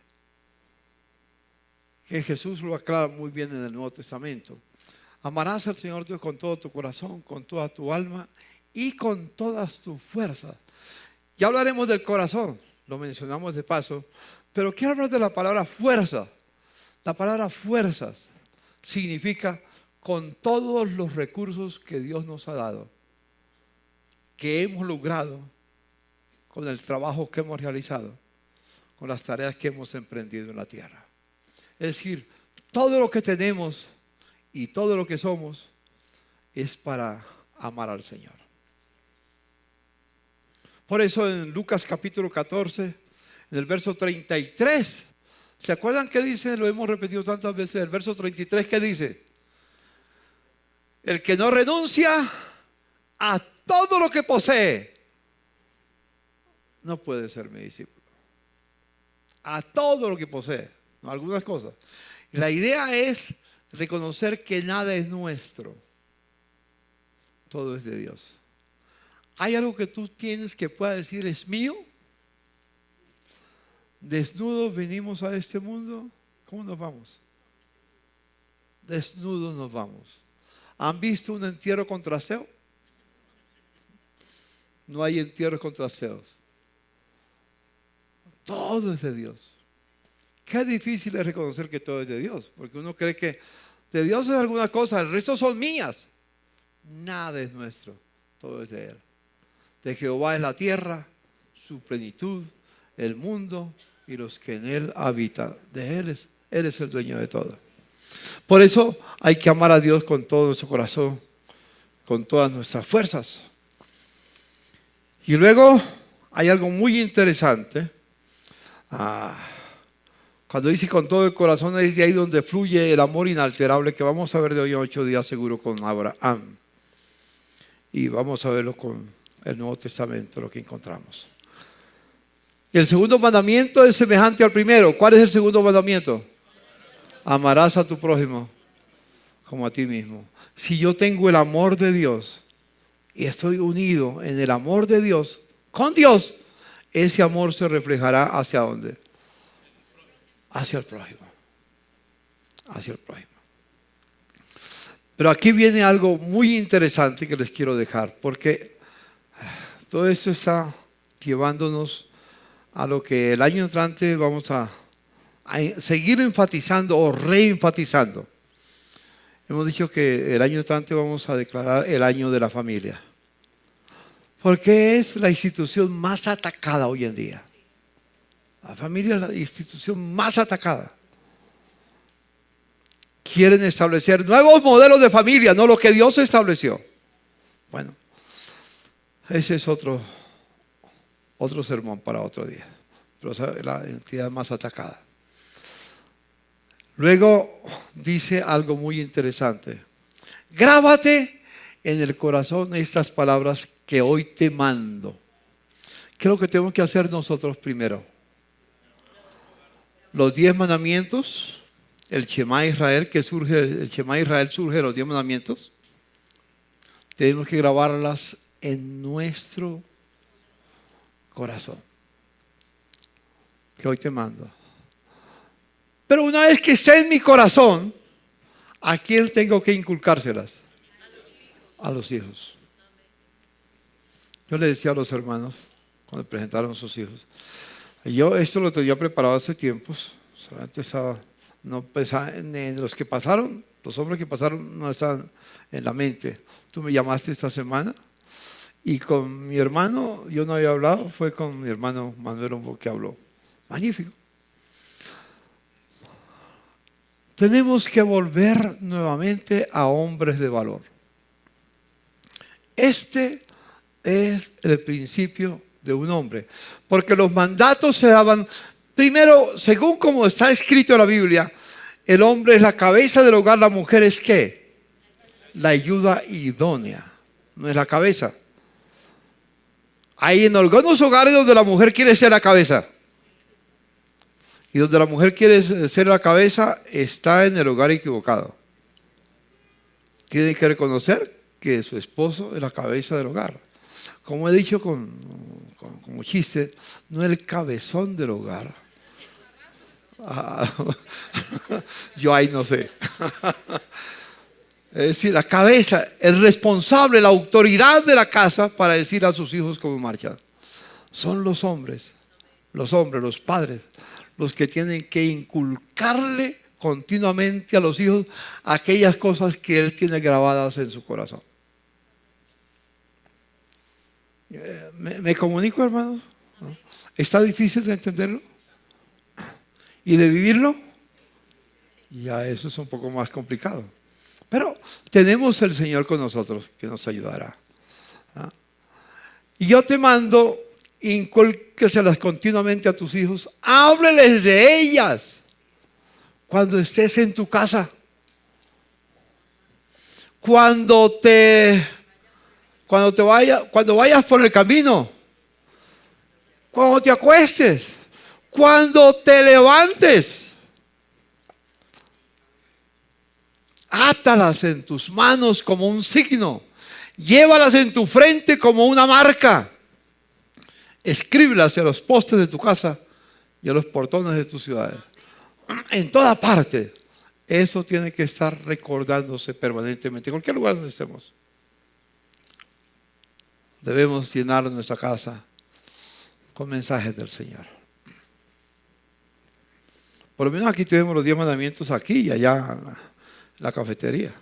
que Jesús lo aclara muy bien en el Nuevo Testamento. Amarás al Señor Dios con todo tu corazón, con toda tu alma y con todas tus fuerzas. Ya hablaremos del corazón, lo mencionamos de paso, pero quiero hablar de la palabra fuerza. La palabra fuerzas significa con todos los recursos que Dios nos ha dado, que hemos logrado con el trabajo que hemos realizado, con las tareas que hemos emprendido en la tierra. Es decir, todo lo que tenemos y todo lo que somos es para amar al Señor. Por eso en Lucas capítulo 14, en el verso 33, ¿se acuerdan qué dice? Lo hemos repetido tantas veces, el verso 33, ¿qué dice? El que no renuncia a todo lo que posee, no puede ser mi discípulo. A todo lo que posee, no algunas cosas. La idea es reconocer que nada es nuestro, todo es de Dios. ¿Hay algo que tú tienes que pueda decir es mío? Desnudos venimos a este mundo. ¿Cómo nos vamos? Desnudos nos vamos. ¿Han visto un entierro con traseo? No hay entierros con traseos. Todo es de Dios. Qué difícil es reconocer que todo es de Dios, porque uno cree que de Dios es alguna cosa, el resto son mías. Nada es nuestro, todo es de Él. De Jehová es la tierra, su plenitud, el mundo y los que en Él habitan. De Él es el dueño de todo. Por eso hay que amar a Dios con todo nuestro corazón, con todas nuestras fuerzas. Y luego hay algo muy interesante. Cuando dice con todo el corazón, es de ahí donde fluye el amor inalterable, que vamos a ver de hoy a 8 días seguro con Abraham. Y vamos a verlo con el Nuevo Testamento, lo que encontramos. Y el segundo mandamiento es semejante al primero. ¿Cuál es el segundo mandamiento? Amarás a tu prójimo como a ti mismo. Si yo tengo el amor de Dios y estoy unido en el amor de Dios, con Dios, ese amor se reflejará ¿hacia dónde? Hacia el prójimo. Hacia el prójimo. Pero aquí viene algo muy interesante que les quiero dejar, porque todo esto está llevándonos a lo que el año entrante vamos a seguir enfatizando o reenfatizando. Hemos dicho que el año entrante vamos a declarar el año de la familia, porque es la institución más atacada hoy en día. La familia es la institución más atacada. Quieren establecer nuevos modelos de familia, no lo que Dios estableció. Bueno, ese es otro sermón para otro día. Pero esa es la entidad más atacada. Luego dice algo muy interesante. Grábate en el corazón estas palabras que hoy te mando. ¿Qué es lo que tenemos que hacer nosotros primero? Los 10 mandamientos, el Shema Israel, el Shema Israel surge de los 10 mandamientos. Tenemos que grabarlas en nuestro corazón, que hoy te mando. Pero una vez que esté en mi corazón, ¿a quién tengo que inculcárselas? A los hijos. Yo le decía a los hermanos cuando presentaron a sus hijos, yo esto lo tenía preparado hace tiempos, solamente no pensaba en los que pasaron, los hombres que pasaron no estaban en la mente. Tú me llamaste esta semana y con mi hermano, yo no había hablado, fue con mi hermano Manuel Hombo que habló. Magnífico. Tenemos que volver nuevamente a hombres de valor. Este es el principio de un hombre, porque los mandatos se daban primero, según como está escrito en la Biblia. El hombre es la cabeza del hogar, la mujer es ¿qué? La ayuda idónea, no es la cabeza. Hay en algunos hogares donde la mujer quiere ser la cabeza, y donde la mujer quiere ser la cabeza está en el hogar equivocado. tiene que reconocer que su esposo es la cabeza del hogar. Como he dicho como chiste, no es el cabezón del hogar. Yo ahí no sé. Es decir, la cabeza, el responsable, la autoridad de la casa para decir a sus hijos cómo marchan. Son los hombres, los padres, los que tienen que inculcarle continuamente a los hijos aquellas cosas que él tiene grabadas en su corazón. ¿Me comunico, hermanos? ¿Está difícil de entenderlo? ¿Y de vivirlo? Ya eso es un poco más complicado. Pero tenemos el Señor con nosotros que nos ayudará. Y yo te mando, incúlqueselas continuamente a tus hijos. Hábleles de ellas cuando estés en tu casa. Cuando vayas por el camino, cuando te acuestes, cuando te levantes, átalas en tus manos como un signo, llévalas en tu frente como una marca, escríbelas en los postes de tu casa y en los portones de tus ciudades. En toda parte, eso tiene que estar recordándose permanentemente, en cualquier lugar donde estemos. Debemos llenar nuestra casa con mensajes del Señor. Por lo menos aquí tenemos los 10 mandamientos aquí y allá en la cafetería.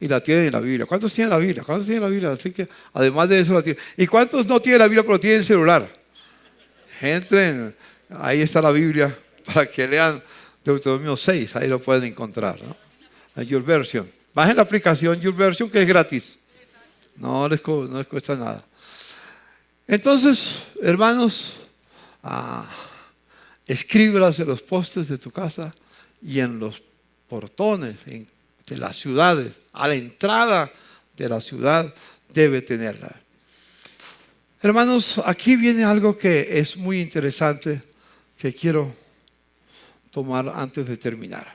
Y la tienen en la Biblia. ¿Cuántos tienen la Biblia? ¿Cuántos tienen la Biblia? Así que además de eso la tienen. ¿Y cuántos no tienen la Biblia pero tienen celular? Entren, ahí está la Biblia para que lean Deuteronomio 6. Ahí lo pueden encontrar, ¿no? En YouVersion. Bajen la aplicación YouVersion que es gratis. No les cuesta nada. Entonces, hermanos, escríbelas en los postes de tu casa y en los portones de las ciudades. A la entrada de la ciudad debe tenerla. Hermanos, aquí viene algo que es muy interesante que quiero tomar antes de terminar.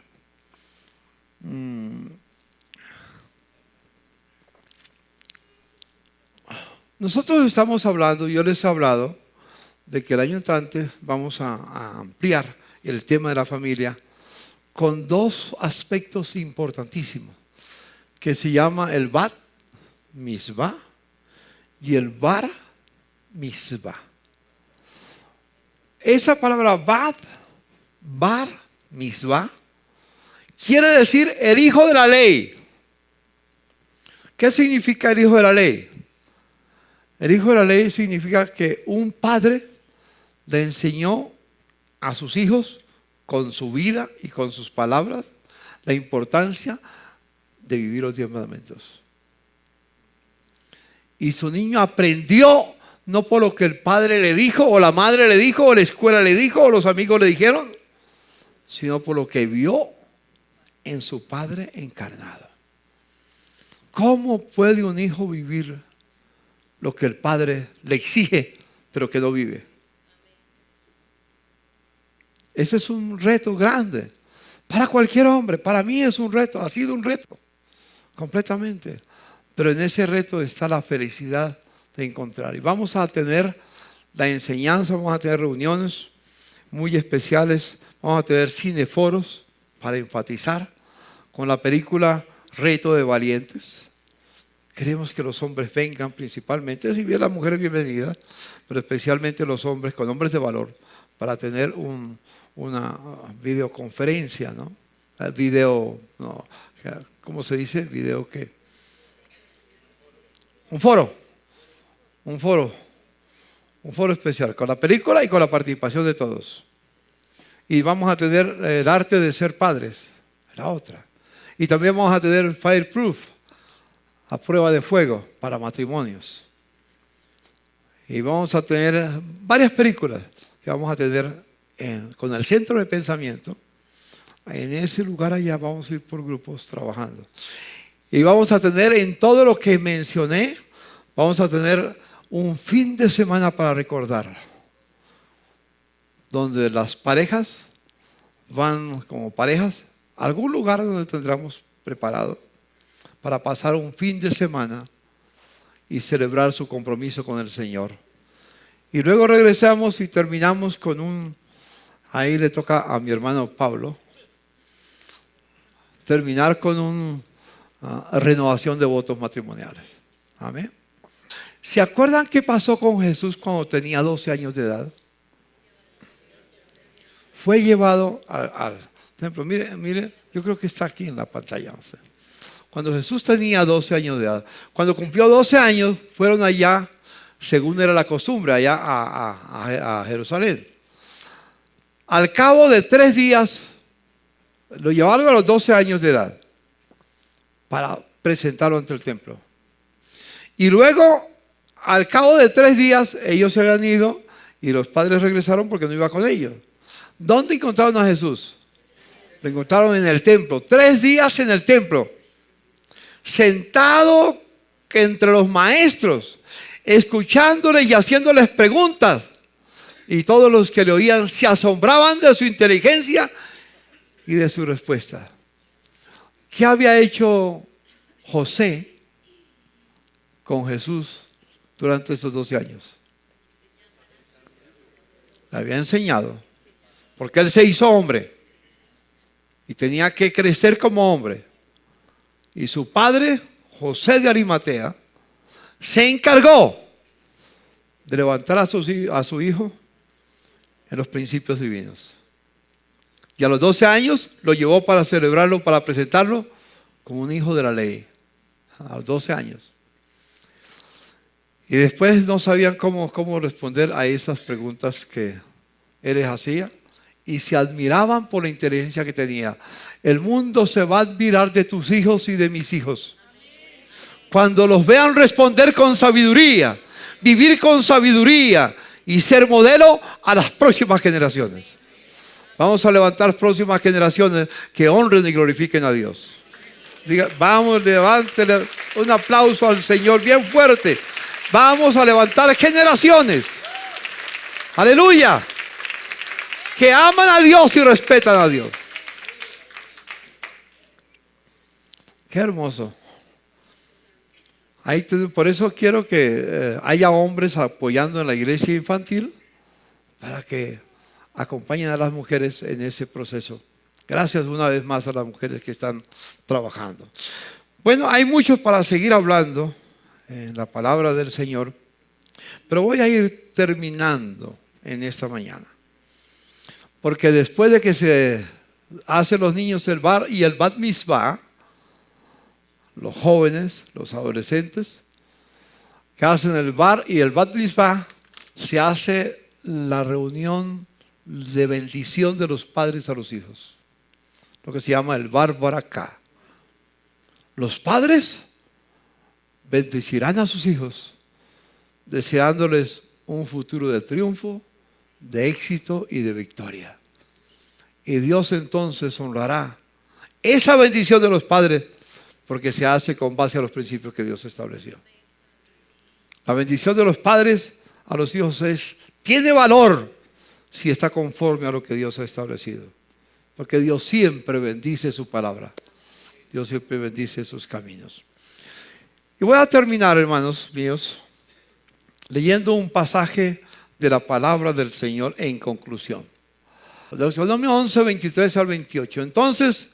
Nosotros estamos hablando, yo les he hablado de que el año entrante vamos a ampliar el tema de la familia con 2 aspectos importantísimos que se llama el Bat Mitzvah y el Bar Mitzvah. Esa palabra Bar Mitzvah quiere decir el hijo de la ley. ¿Qué significa el hijo de la ley? El hijo de la ley significa que un padre le enseñó a sus hijos con su vida y con sus palabras la importancia de vivir los 10 mandamientos. Y su niño aprendió no por lo que el padre le dijo o la madre le dijo o la escuela le dijo o los amigos le dijeron, sino por lo que vio en su padre encarnado. ¿Cómo puede un hijo vivir lo que el padre le exige, pero que no vive? Ese es un reto grande para cualquier hombre. Para mí es un reto, ha sido un reto completamente. Pero en ese reto está la felicidad de encontrar. Y vamos a tener la enseñanza, vamos a tener reuniones muy especiales, vamos a tener cineforos para enfatizar con la película Reto de Valientes. Queremos que los hombres vengan principalmente, si bien las mujeres bienvenidas, pero especialmente los hombres con hombres de valor, para tener una videoconferencia, ¿no? ¿Cómo se dice? ¿Video qué? Un foro especial, con la película y con la participación de todos. Y vamos a tener el arte de ser padres, la otra. Y también vamos a tener Fireproof, a prueba de fuego para matrimonios. Y vamos a tener varias películas que vamos a tener con el centro de pensamiento. En ese lugar allá vamos a ir por grupos trabajando. Y vamos a tener en todo lo que mencioné, vamos a tener un fin de semana para recordar, donde las parejas van como parejas a algún lugar donde tendremos preparado para pasar un fin de semana y celebrar su compromiso con el Señor. Y luego regresamos y terminamos con ahí le toca a mi hermano Pablo, terminar con una renovación de votos matrimoniales. Amén. ¿Se acuerdan qué pasó con Jesús cuando tenía 12 años de edad? Fue llevado al templo. Mire, yo creo que está aquí en la pantalla. No sé. Cuando Jesús tenía 12 años de edad, cuando cumplió 12 años, fueron allá, según era la costumbre, allá a Jerusalén. Al cabo de 3 días, lo llevaron a los 12 años de edad para presentarlo ante el templo. Y luego, al cabo de 3 días, ellos se habían ido y los padres regresaron porque no iba con ellos. ¿Dónde encontraron a Jesús? Lo encontraron en el templo. 3 días en el templo, sentado entre los maestros, escuchándoles y haciéndoles preguntas. Y todos los que le oían se asombraban de su inteligencia y de su respuesta. ¿Qué había hecho José con Jesús durante esos 12 años? Le había enseñado, porque él se hizo hombre y tenía que crecer como hombre. Y su padre, José de Arimatea, se encargó de levantar a su hijo en los principios divinos. Y a los 12 años lo llevó para celebrarlo, para presentarlo como un hijo de la ley. A los 12 años. Y después no sabían cómo responder a esas preguntas que él les hacía. Y se admiraban por la inteligencia que tenía. El mundo se va a admirar de tus hijos y de mis hijos. Cuando los vean responder con sabiduría, vivir con sabiduría y ser modelo a las próximas generaciones. Vamos a levantar próximas generaciones que honren y glorifiquen a Dios. Diga, vamos, levántele un aplauso al Señor bien fuerte. Vamos a levantar generaciones. Aleluya. Que aman a Dios y respetan a Dios. Qué hermoso. Por eso quiero que haya hombres apoyando en la iglesia infantil para que acompañen a las mujeres en ese proceso. Gracias una vez más a las mujeres que están trabajando. Bueno, hay mucho para seguir hablando en la palabra del Señor, pero voy a ir terminando en esta mañana. Porque después de que se hacen los niños el bar y el bat mitzvah, los jóvenes, los adolescentes, que hacen el bar y el bat mitzvah, se hace la reunión de bendición de los padres a los hijos. Lo que se llama el bar baraká. Los padres bendecirán a sus hijos, deseándoles un futuro de triunfo, de éxito y de victoria. Y Dios entonces honrará esa bendición de los padres, porque se hace con base a los principios que Dios estableció. La bendición de los padres a los hijos tiene valor si está conforme a lo que Dios ha establecido. Porque Dios siempre bendice su palabra. Dios siempre bendice sus caminos. Y voy a terminar, hermanos míos, leyendo un pasaje de la palabra del Señor en conclusión. Deuteronomio 11, 23 al 28. Entonces,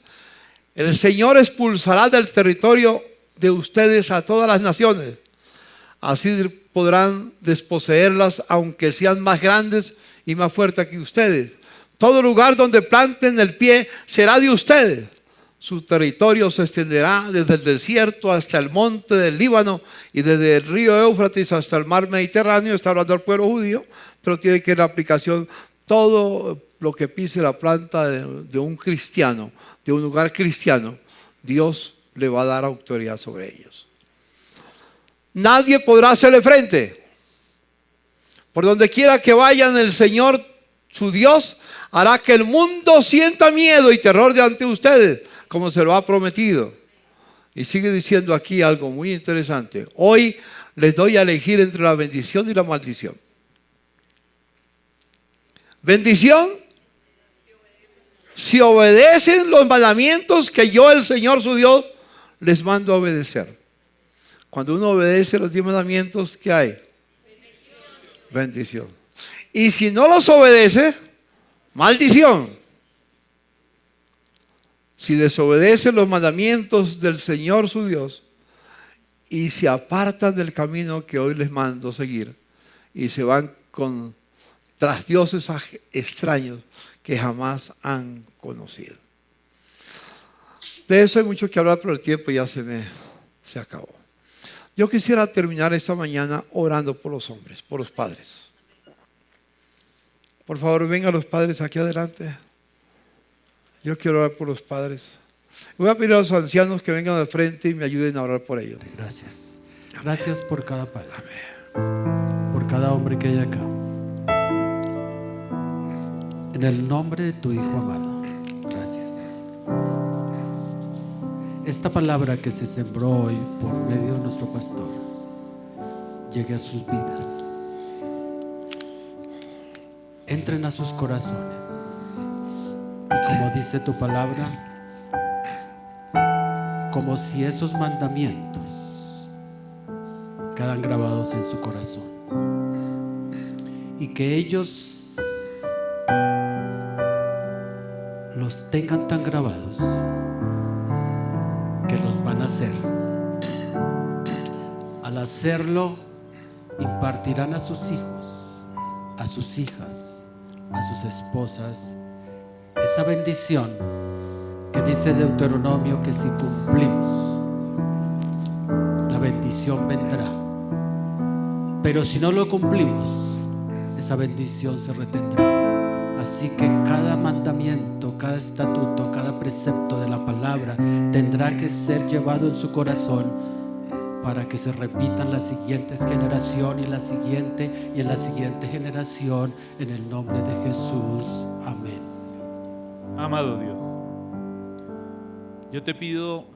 el Señor expulsará del territorio de ustedes a todas las naciones. Así podrán desposeerlas, aunque sean más grandes y más fuertes que ustedes. Todo lugar donde planten el pie será de ustedes. Su territorio se extenderá desde el desierto hasta el monte del Líbano y desde el río Éufrates hasta el mar Mediterráneo. Está hablando del pueblo judío, pero tiene que ir la aplicación. Todo lo que pise la planta de un cristiano, de un lugar cristiano, Dios le va a dar autoridad sobre ellos. Nadie podrá hacerle frente. Por donde quiera que vayan, el Señor, su Dios, hará que el mundo sienta miedo y terror de ante ustedes, como se lo ha prometido. Y sigue diciendo aquí algo muy interesante. Hoy les doy a elegir entre la bendición y la maldición. Bendición, si obedecen los mandamientos que yo, el Señor su Dios, les mando a obedecer. Cuando uno obedece los 10 mandamientos, ¿qué hay? Bendición. Y si no los obedece, maldición. Si desobedece los mandamientos del Señor su Dios y se apartan del camino que hoy les mando seguir y se van tras dioses extraños que jamás han conocido. De eso hay mucho que hablar, pero el tiempo ya se acabó. Yo quisiera terminar esta mañana orando por los hombres, por los padres. Por favor, vengan los padres aquí adelante. Yo quiero orar por los padres. Voy a pedir a los ancianos que vengan al frente y me ayuden a orar por ellos. Gracias. Gracias por cada padre. Amén. Por cada hombre que hay acá. En el nombre de tu Hijo amado. Gracias. Esta palabra que se sembró hoy por medio de nuestro pastor llegue a sus vidas. Entren a sus corazones. Y como dice tu palabra, como si esos mandamientos quedan grabados en su corazón. Y que ellos los tengan tan grabados que los van a hacer. Al hacerlo, impartirán a sus hijos, a sus hijas, a sus esposas, esa bendición que dice Deuteronomio que si cumplimos, la bendición vendrá. Pero si no lo cumplimos, esa bendición se retendrá. Así que cada mandamiento, cada estatuto, cada precepto de la palabra tendrá que ser llevado en su corazón para que se repitan las siguientes generaciones y la siguiente y en la siguiente generación, en el nombre de Jesús. Amén. Amado Dios, yo te pido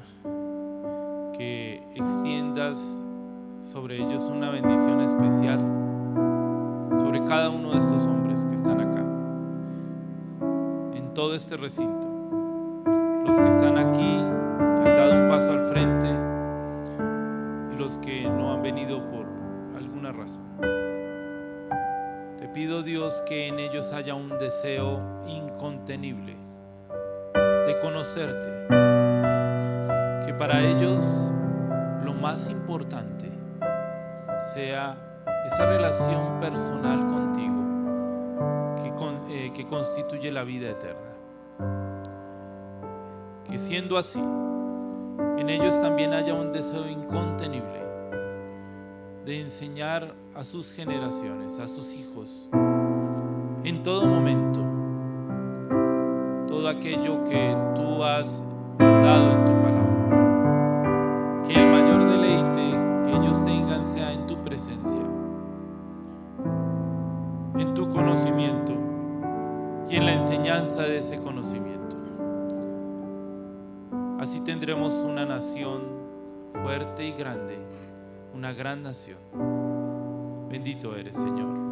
que extiendas sobre ellos una bendición especial, sobre cada uno de estos hombres que están acá, en todo este recinto, los que están aquí, que han dado un paso al frente y los que no han venido por alguna razón. Te pido, Dios, que en ellos haya un deseo incontenible de conocerte, que para ellos lo más importante sea esa relación personal contigo que constituye la vida eterna. Que siendo así, en ellos también haya un deseo incontenible de enseñar a sus generaciones, a sus hijos, en todo momento, todo aquello que tú has dado en tu palabra. Que el mayor deleite que ellos tengan sea en tu presencia, en tu conocimiento y en la enseñanza de ese conocimiento. Así tendremos una nación fuerte y grande, una gran nación. Bendito eres, Señor.